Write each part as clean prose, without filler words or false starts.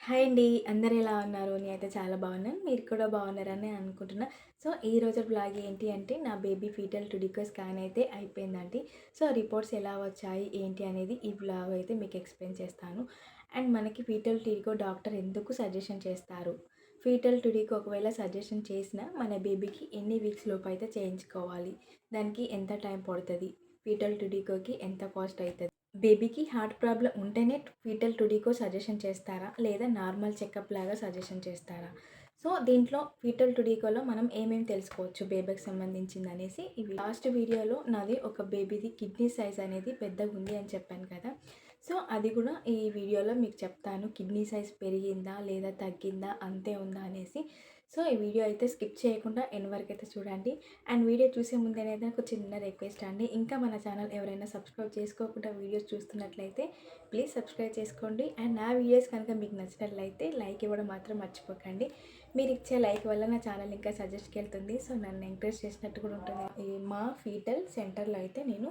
Hi అండి. అందరూ ఎలా ఉన్నారు? నేనైతే చాలా బాగున్నాను. మీరు కూడా బాగున్నారని అనుకుంటున్నా. సో, ఈరోజు వ్లాగ్ ఏంటి అంటే నా బేబీ ఫీటల్ టుడికో స్కాన్ అయితే అయిపోయిందండి. సో, రిపోర్ట్స్ ఎలా వచ్చాయి ఏంటి అనేది ఈ వ్లాగ్ అయితే మీకు ఎక్స్‌ప్లెయిన్ చేస్తాను. అండ్ మనకి ఫీటల్ టుడికో డాక్టర్ ఎందుకు సజెషన్ చేస్తారు? ఫీటల్ టుడికో ఒకవేళ సజెషన్ చేసినా మన బేబీకి ఎన్ని వీక్స్ లోపు అయితే చేయించుకోవాలి? దానికి ఎంత టైం పడుతది? ఫీటల్ టుడికోకి ఎంత కాస్ట్ అయితది? బేబీకి హార్ట్ ప్రాబ్లమ్ ఉంటేనే ఫీటల్ టుడికో సజెషన్ చేస్తారా? లేదా నార్మల్ చెకప్ లాగా సజెషన్ చేస్తారా? సో, దీంట్లో ఫీటల్ టుడికోలో మనం ఏమేమి తెలుసుకోవచ్చు బేబీకి సంబంధించిందనేసి ఇవి లాస్ట్ వీడియోలో నాది ఒక బేబీది కిడ్నీ సైజ్ అనేది పెద్దగుంది అని చెప్పాను కదా! సో, అది కూడా ఈ వీడియోలో మీకు చెప్తాను. కిడ్నీ సైజ్ పెరిగిందా? లేదా తగ్గిందా? అంతే ఉందా? అనేసి. సో, ఈ వీడియో అయితే స్కిప్ చేయకుండా ఎండ్ వరకైతే చూడండి. అండ్ వీడియో చూసే ముందు అనేది ఒక చిన్న రిక్వెస్ట్ అండి. ఇంకా మన ఛానల్ ఎవరైనా సబ్స్క్రైబ్ చేసుకోకుండా వీడియోస్ చూస్తున్నట్లయితే ప్లీజ్ సబ్స్క్రైబ్ చేసుకోండి. అండ్ నా వీడియోస్ కనుక మీకు నచ్చినట్లయితే లైక్ ఇవ్వడం మాత్రం మర్చిపోకండి. మీరు ఇచ్చే లైక్ వల్ల నా ఛానల్ ఇంకా సజెస్ట్కి వెళ్తుంది. సో, నన్ను ఎంకరేజ్ చేసినట్టు కూడా ఉంటుంది. మా ఫీటల్ సెంటర్లో అయితే నేను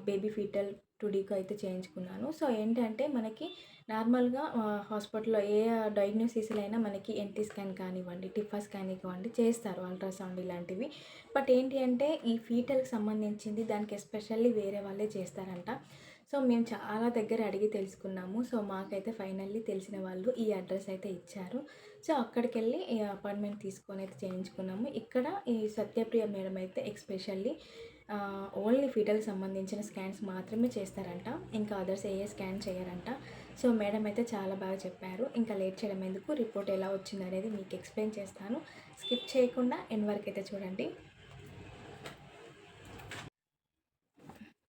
బేబీ ఫీటల్ టుడికో అయితే చేయించుకున్నాను. సో, ఏంటంటే మనకి నార్మల్‌గా హాస్పిటల్‌లో ఏ డయాగ్నోసిస్‌లైనా మనకి ఎన్‌టీ స్కాన్ కానివ్వండి, టిఫా స్కాన్ కానివ్వండి చేస్తారు. అల్ట్రాసౌండ్ ఇలాంటివి. బట్ ఏంటి అంటే ఈ ఫీటల్‌కి సంబంధించింది దానికి ఎస్పెషల్లీ వేరే వాళ్ళే చేస్తారంట. సో, మేము చాలా దగ్గర అడిగి తెలుసుకున్నాము. సో, మాకైతే ఫైనల్లీ తెలిసిన వాళ్ళు ఈ అడ్రస్ అయితే ఇచ్చారు. సో, అక్కడికెళ్ళి ఈ అపాయింట్మెంట్ తీసుకొని అయితే చేయించుకున్నాము. ఇక్కడ ఈ సత్యప్రియ మేడం అయితే ఎస్పెషల్లీ ఓన్లీ ఫీటల్‌కి సంబంధించిన స్కాన్స్ మాత్రమే చేస్తారంట. ఇంకా అదర్స్ ఏ స్కాన్ చేయరంట. సో, మేడం అయితే చాలా బాగా చెప్పారు. ఇంకా లేట్ చేయడం ఎందుకు, రిపోర్ట్ ఎలా వచ్చిందనేది మీకు ఎక్స్‌ప్లెయిన్ చేస్తాను. స్కిప్ చేయకుండా ఎండ్ వరకైతే చూడండి.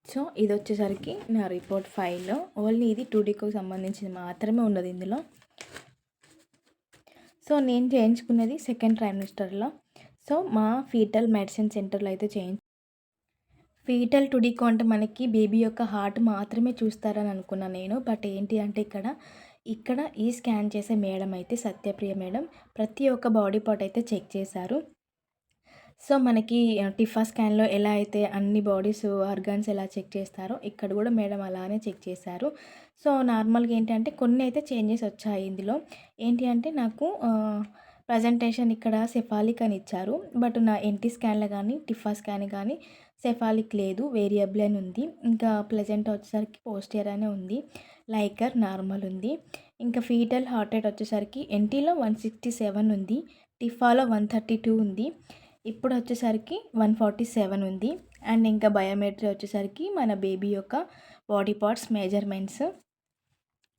సో, ఇదొచ్చేసరికి నా రిపోర్ట్ ఫైల్. ఓన్లీ ఇది 2డీకోకి సంబంధించింది మాత్రమే ఉన్నది ఇందులో. సో, నేను చేయించుకున్నది సెకండ్ ట్రైమిస్టర్‌లో. సో, మా ఫీటల్ మెడిసిన్ సెంటర్‌లో అయితే ఫీటల్ టుడికో అంటే మనకి బేబీ యొక్క హార్ట్ మాత్రమే చూస్తారని అనుకున్నా నేను. బట్ ఏంటి అంటే ఇక్కడ ఈ స్కాన్ చేసే మేడం అయితే సత్యప్రియ మేడం ప్రతి ఒక్క బాడీ పార్ట్ అయితే చెక్ చేశారు. సో, మనకి టిఫా స్కాన్‌లో ఎలా అయితే అన్ని బాడీస్ ఆర్గాన్స్ ఎలా చెక్ చేస్తారో ఇక్కడ కూడా మేడం అలానే చెక్ చేశారు. సో, నార్మల్‌గా ఏంటంటే కొన్ని అయితే చేంజెస్ వచ్చాయి ఇందులో. ఏంటి అంటే నాకు ప్రజెంటేషన్ ఇక్కడ సెఫాలిక్ అని ఇచ్చారు. బట్ నా ఎన్‌టీ స్కాన్‌లో కానీ, టిఫా స్కాన్ కానీ సెఫాలిక్ లేదు. వేరియబుల్ అని ఉంది. ఇంకా ప్లెజెంటా వచ్చేసరికి పోస్టియర్ అనే ఉంది. లైకర్ నార్మల్ ఉంది. ఇంకా ఫీటల్ హార్ట్ రేట్ వచ్చేసరికి ఎన్‌టీలో 167 ఉంది. టిఫాలో 132 ఉంది. ఇప్పుడు వచ్చేసరికి 147 ఉంది. అండ్ ఇంకా బయోమెట్రీ వచ్చేసరికి మన బేబీ యొక్క బాడీ పార్ట్స్ మెజర్మెంట్స్.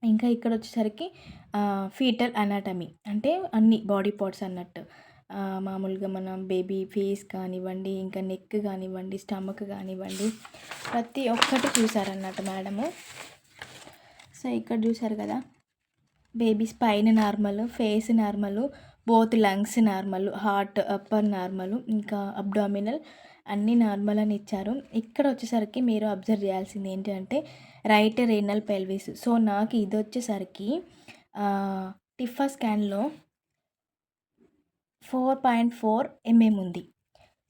ఇంకా ఇక్కడ వచ్చేసరికి ఫీటల్ అనాటమీ అంటే అన్ని బాడీ పార్ట్స్ అన్నట్టు. మామూలుగా మనం బేబీ ఫేస్ కానివ్వండి, ఇంకా నెక్ కానివ్వండి, స్టమక్ కానివ్వండి, ప్రతి ఒక్కటి చూసారన్నట్టు మేడము. సో, ఇక్కడ చూసారు కదా, baby spine normal, face normal, both lungs normal, heart upper normal, ఇంకా అబ్డామినల్ అన్నీ నార్మల్ అని ఇచ్చారు. ఇక్కడ వచ్చేసరికి మీరు అబ్జర్వ్ చేయాల్సింది ఏంటి అంటే రైట్ రీనల్ పెల్విస్. సో, నాకు ఇది వచ్చేసరికి టిఫా స్కాన్లో 4.4 ఉంది.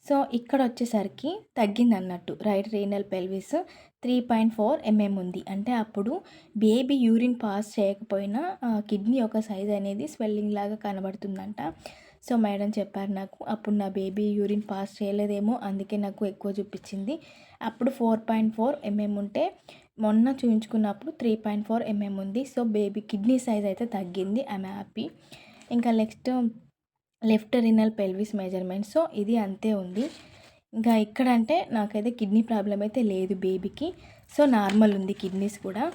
సో, ఇక్కడ వచ్చేసరికి తగ్గిందన్నట్టు. రైట్ రీనల్ పెల్విస్ 3.4 ఉంది. అంటే అప్పుడు బేబీ యూరిన్ పాస్ చేయకపోయినా కిడ్నీ యొక్క సైజ్ అనేది స్వెల్లింగ్ లాగా కనబడుతుందంట. సో, మేడం చెప్పారు నాకు. అప్పుడు నా బేబీ యూరిన్ పాస్ చేయలేదేమో, అందుకే నాకు ఎక్కువ చూపించింది. అప్పుడు 4.4 ఉంటే మొన్న చూయించుకున్నప్పుడు 3.4 ఉంది. సో, బేబీ కిడ్నీ సైజ్ అయితే తగ్గింది. I'm happy. ఇంకా next left renal pelvis measurement. So, ఇది అంతే ఉంది. ఇంకా ఇక్కడంటే నాకైతే కిడ్నీ ప్రాబ్లం అయితే లేదు బేబీకి. సో, నార్మల్ ఉంది కిడ్నీస్ కూడా.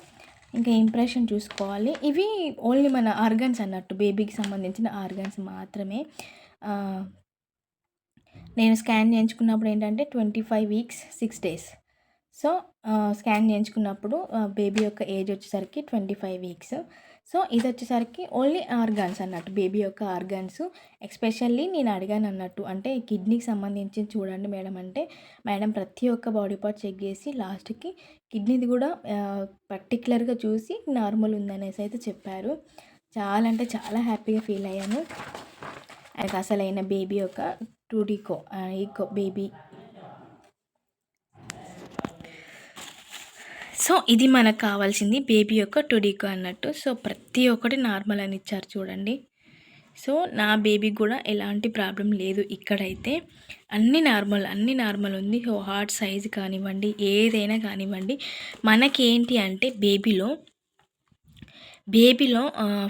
ఇంకా ఇంప్రెషన్ చూసుకోవాలి. ఇవి ఓన్లీ మన ఆర్గన్స్ అన్నట్టు, బేబీకి సంబంధించిన ఆర్గన్స్ మాత్రమే. నేను స్కాన్ చేయించుకున్నప్పుడు ఏంటంటే 25 వీక్స్ 6 డేస్. సో, స్కాన్ చేయించుకున్నప్పుడు బేబీ యొక్క ఏజ్ వచ్చేసరికి 25 వీక్స్. సో, ఇది వచ్చేసరికి ఓన్లీ ఆర్గాన్స్ అన్నట్టు, బేబీ యొక్క ఆర్గాన్స్. ఎస్పెషల్లీ నేను అడిగాను అన్నట్టు, అంటే కిడ్నీకి సంబంధించి చూడండి మేడం అంటే, మేడం ప్రతి ఒక్క బాడీ పార్ట్ చెక్ చేసి లాస్ట్కి కిడ్నీది కూడా పర్టికులర్గా చూసి నార్మల్ ఉందనేసి అయితే చెప్పారు. చాలా అంటే చాలా హ్యాపీగా ఫీల్ అయ్యాను. నాకు అసలైన బేబీ యొక్క టూడీకో బేబీ సో ఇది మనకు కావాల్సింది బేబీ యొక్క టుడికో అన్నట్టు. సో ప్రతి ఒక్కటి నార్మల్ అని ఇచ్చారు చూడండి. సో నా బేబీకి కూడా ఎలాంటి ప్రాబ్లం లేదు. ఇక్కడైతే అన్నీ నార్మల్ ఉంది. సో హార్ట్ సైజ్ కానివ్వండి, ఏదైనా కానివ్వండి, మనకేంటి అంటే బేబీలో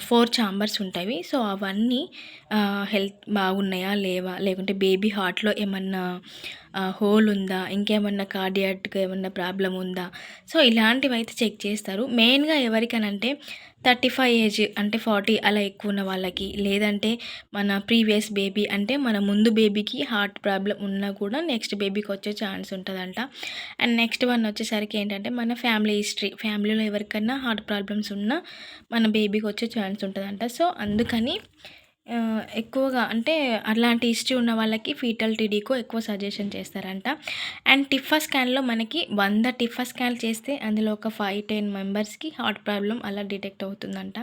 4 ఛాంబర్స్ ఉంటాయి. సో అవన్నీ హెల్త్ బాగున్నాయా లేవా, లేకుంటే బేబీ హార్ట్లో ఏమన్నా హోల్ ఉందా, ఇంకేమన్నా కార్డియాక్‌గా ఏమన్నా ప్రాబ్లమ్ ఉందా, సో ఇలాంటివి అయితే చెక్ చేస్తారు. మెయిన్‌గా ఎవరికనంటే 35 ఏజ్ అంటే 40 అలా ఎక్కువ ఉన్న వాళ్ళకి, లేదంటే మన ప్రీవియస్ బేబీ అంటే మన ముందు బేబీకి హార్ట్ ప్రాబ్లమ్ ఉన్నా కూడా నెక్స్ట్ బేబీకి వచ్చే ఛాన్స్ ఉంటుందంట. అండ్ నెక్స్ట్ వన్ వచ్చేసరికి ఏంటంటే మన ఫ్యామిలీ హిస్టరీ, ఫ్యామిలీలో ఎవరికైనా హార్ట్ ప్రాబ్లమ్స్ ఉన్నా మన బేబీకి వచ్చే ఛాన్స్ ఉంటుందంట. సో అందుకని ఎక్కువగా అంటే అలాంటి హిస్టరీ ఉన్న వాళ్ళకి ఫీటల్ టీడీకో ఎక్కువ సజెషన్ చేస్తారంట. అండ్ టిఫా స్కాన్లో మనకి 100 టిఫా స్కాన్ చేస్తే అందులో ఒక 5-10 మెంబర్స్కి హార్ట్ ప్రాబ్లం అలా డిటెక్ట్ అవుతుందంట.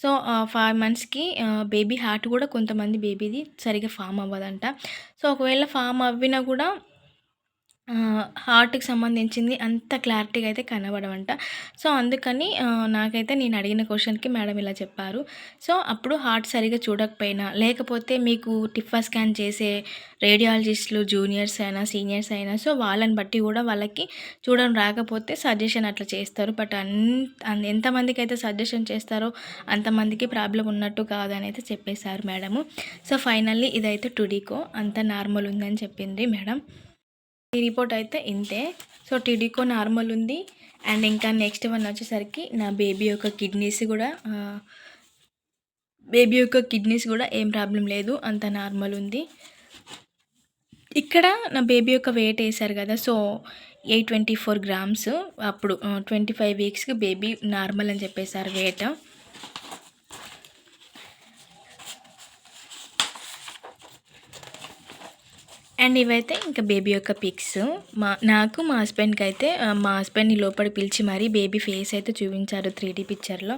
సో 5 మంత్స్కి బేబీ హార్ట్ కూడా కొంతమంది బేబీది సరిగా ఫామ్ అవ్వదంట. సో ఒకవేళ ఫామ్ అవ్వినా కూడా హార్ట్‌కి సంబంధించింది అంత క్లారిటీగా అయితే కనబడవంట. సో అందుకని నాకైతే నేను అడిగిన క్వశ్చన్‌కి మేడం ఇలా చెప్పారు. సో అప్పుడు హార్ట్ సరిగ్గా చూడకపోయినా, లేకపోతే మీకు టిఫా స్కాన్ చేసే రేడియాలజిస్టులు జూనియర్స్ అయినా, సీనియర్స్ అయినా, సో వాళ్ళని బట్టి కూడా వాళ్ళకి చూడడం రాకపోతే సజెషన్ అట్లా చేస్తారు. బట్ ఎంతమందికైతే సజెషన్ చేస్తారో అంతమందికి ప్రాబ్లం ఉన్నట్టు కాదని అయితే చెప్పేశారు మేడము. సో ఫైనల్లీ ఇదైతే టుడికో అంతా నార్మల్ ఉందని చెప్పింది మేడం. ఈ రిపోర్ట్ అయితే ఇంతే. సో టీడీకో నార్మల్ ఉంది. అండ్ ఇంకా నెక్స్ట్ వన్ వచ్చేసరికి నా బేబీ యొక్క కిడ్నీస్ కూడా ఏం ప్రాబ్లం లేదు, అంత నార్మల్ ఉంది. ఇక్కడ నా బేబీ యొక్క వెయిట్ వేశారు కదా, సో 824 గ్రామ్స్. అప్పుడు 25 వీక్స్కి బేబీ నార్మల్ అని చెప్పేశారు వెయిట్. అండ్ ఇవైతే ఇంకా బేబీ యొక్క పిక్స్. నాకు మా హస్బెండ్కి అయితే మా హస్బెండ్ని లోపలికి పిలిచి మరీ బేబీ ఫేస్ అయితే చూపించారు 3D పిక్చర్లో.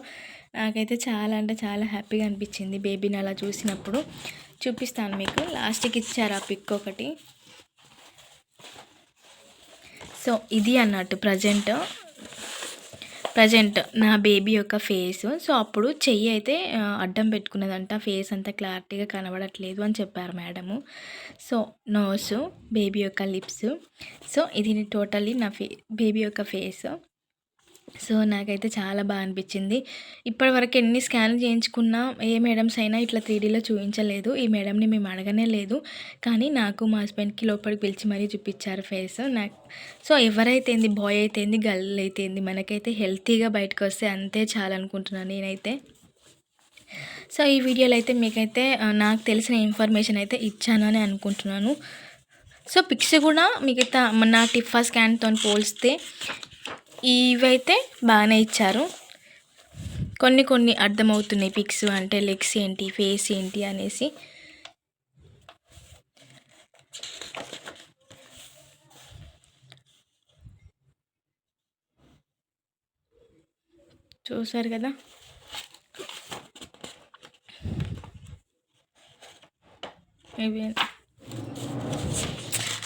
నాకైతే చాలా అంటే చాలా హ్యాపీగా అనిపించింది బేబీని అలా చూసినప్పుడు. చూపిస్తాను మీకు, లాస్ట్కి ఇచ్చారు ఆ పిక్ ఒకటి. సో ఇది అన్నట్టు ప్రజెంట్ నా బేబీ యొక్క ఫేస్. సో అప్పుడు చెయ్యి అయితే అడ్డం పెట్టుకున్నదంట, ఫేస్ అంతా క్లారిటీగా కనబడట్లేదు అని చెప్పారు మేడము. సో నోసు, బేబీ యొక్క లిప్స్, సో ఇది టోటల్లీ నా బేబీ యొక్క ఫేస్. సో నాకైతే చాలా బాగా అనిపించింది. ఇప్పటివరకు ఎన్ని స్కాన్లు చేయించుకున్నా ఏ మేడమ్స్ అయినా ఇట్లా 3Dలో చూపించలేదు. ఈ మేడంని మేము అడగనే లేదు, కానీ నాకు మా హస్బెండ్కి లోపలికి పిలిచి మరీ చూపించారు ఫేస్. సో ఎవరైతే ఏంది, బాయ్ అయితే ఏంది, గర్ల్ అయితే ఏంది, మనకైతే హెల్తీగా బయటకు వస్తే అంతే చాలనుకుంటున్నాను నేనైతే. సో ఈ వీడియోలో అయితే మీకైతే నాకు తెలిసిన ఇన్ఫర్మేషన్ అయితే ఇచ్చానని అనుకుంటున్నాను. సో పిక్స్ కూడా మిగతా నా టిఫా స్కాన్తో పోలిస్తే ఇవైతే బాగానే ఇచ్చారు. కొన్ని అర్థమవుతున్నాయి పిక్స్, అంటే లెగ్స్ ఏంటి, ఫేస్ ఏంటి అనేసి. చూసారు కదా.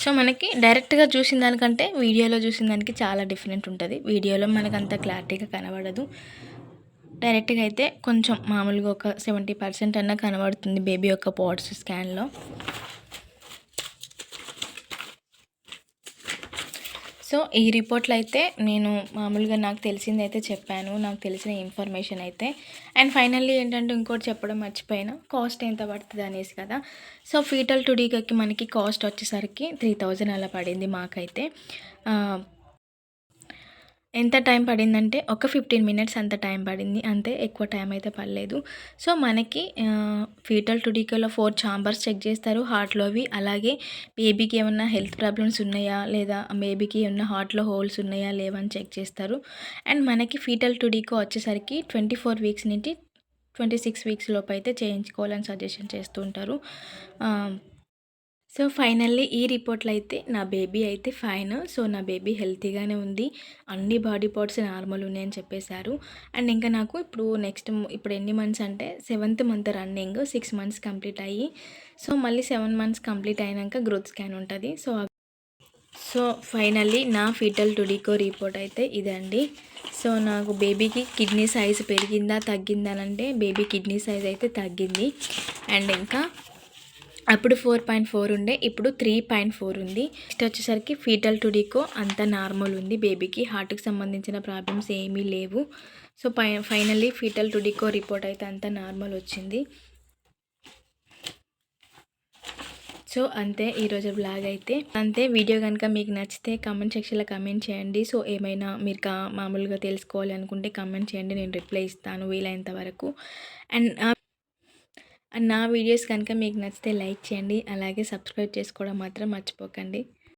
సో మనకి డైరెక్ట్గా చూసిన దానికంటే వీడియోలో చూసిన దానికి చాలా డిఫరెంట్ ఉంటుంది. వీడియోలో మనకు అంత క్లారిటీగా కనబడదు, డైరెక్ట్గా అయితే కొంచెం మామూలుగా ఒక 70% అన్నా కనబడుతుంది బేబీ యొక్క పార్ట్స్ స్కాన్లో. సో ఈ రిపోర్ట్లో అయితే నేను మామూలుగా నాకు తెలిసింది అయితే చెప్పాను, నాకు తెలిసిన ఇన్ఫర్మేషన్ అయితే. అండ్ ఫైనల్లీ ఏంటంటే ఇంకోటి చెప్పడం మర్చిపోయినా, కాస్ట్ ఎంత పడుతుంది అనేసి కదా. సో ఫీటల్ టుడికోకి మనకి కాస్ట్ వచ్చేసరికి 3000 అలా పడింది మాకైతే. ఎంత టైం పడిందంటే ఒక 15 మినిట్స్ అంత టైం పడింది అంతే, ఎక్కువ టైం అయితే పడలేదు. సో మనకి ఫీటల్ టుడికోలో 4 ఛాంబర్స్ చెక్ చేస్తారు హార్ట్లోవి. అలాగే బేబీకి ఏమన్నా హెల్త్ ప్రాబ్లమ్స్ ఉన్నాయా, లేదా బేబీకి ఏమన్నా హార్ట్లో హోల్స్ ఉన్నాయా లేవని చెక్ చేస్తారు. అండ్ మనకి ఫీటల్ టుడికో వచ్చేసరికి 24 వీక్స్ నుండి 26 వీక్స్ లోపు అయితే చేయించుకోవాలని సజెషన్ చేస్తూ ఉంటారు. సో ఫైనల్లీ ఈ రిపోర్ట్లో అయితే నా బేబీ అయితే ఫైన్. సో నా బేబీ హెల్తీగానే ఉంది, అన్ని బాడీ పార్ట్స్ నార్మల్ ఉన్నాయని చెప్పేశారు. అండ్ ఇంకా నాకు ఇప్పుడు ఎన్ని మంత్స్ అంటే 7th month running, 6 months complete అయ్యి, సో మళ్ళీ 7 మంత్స్ కంప్లీట్ అయినాక గ్రోత్ స్కాన్ ఉంటుంది. సో సో ఫైనల్లీ నా ఫీటల్ టుడికో రిపోర్ట్ అయితే ఇదండి. సో నాకు బేబీకి కిడ్నీ సైజ్ పెరిగిందా తగ్గిందా అంటే బేబీ కిడ్నీ సైజ్ అయితే తగ్గింది. అండ్ ఇంకా అప్పుడు 4.4 ఉండే, ఇప్పుడు 3.4 ఉంది. నెక్స్ట్ వచ్చేసరికి ఫీటల్ టుడికో అంతా నార్మల్ ఉంది. బేబీకి హార్ట్కి సంబంధించిన ప్రాబ్లమ్స్ ఏమీ లేవు. సో ఫైనల్లీ ఫీటల్ టుడికో రిపోర్ట్ అయితే అంతా నార్మల్ వచ్చింది. సో అంతే ఈరోజు బ్లాగ్ అయితే అంతే. వీడియో కనుక మీకు నచ్చితే కామెంట్ సెక్షన్లో కామెంట్ చేయండి. సో ఏమైనా మీరు మామూలుగా తెలుసుకోవాలి అనుకుంటే కామెంట్ చేయండి, నేను రిప్లై ఇస్తాను వీలైనంత వరకు. అండ్ నా వీడియోస్ కనుక మీకు నచ్చితే లైక్ చేయండి, అలాగే సబ్స్క్రైబ్ చేసుకోవడం మాత్రం మర్చిపోకండి.